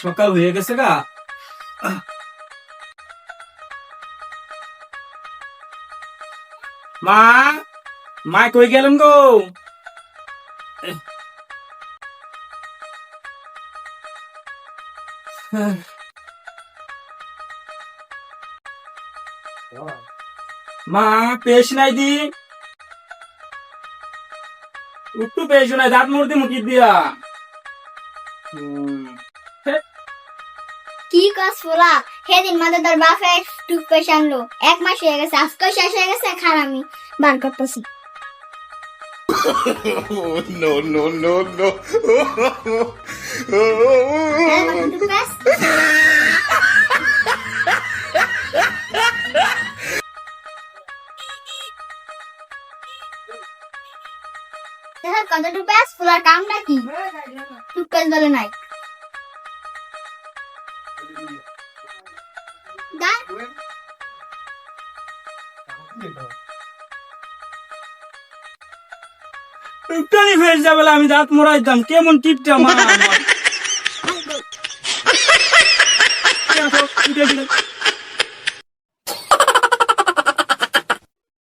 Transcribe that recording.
সকাল হয়ে গেছে গা। মা, মা কই গেলেন গো? মা পেশ নাই দি, একটু পেশ নাই, দাঁত মুড়দি মুখি দিয়া। কি কাজ ফোলা সেদিন মাঝে তোর বাপে টুথপেস্ট আনলো 1 মাস হয়ে গেছে, আজকে শেষ হয়ে গেছে, খান আমি বার করতেছি। No, no, no, no. Toothpaste কত টুথপেস্ট ফোলার কামটা কি? টুথপেস্ট বলে নাই দা একটুখানি ফেস যাবে, আমি দাঁত মোড়াইতাম, কেমন টিপটা মা আমার।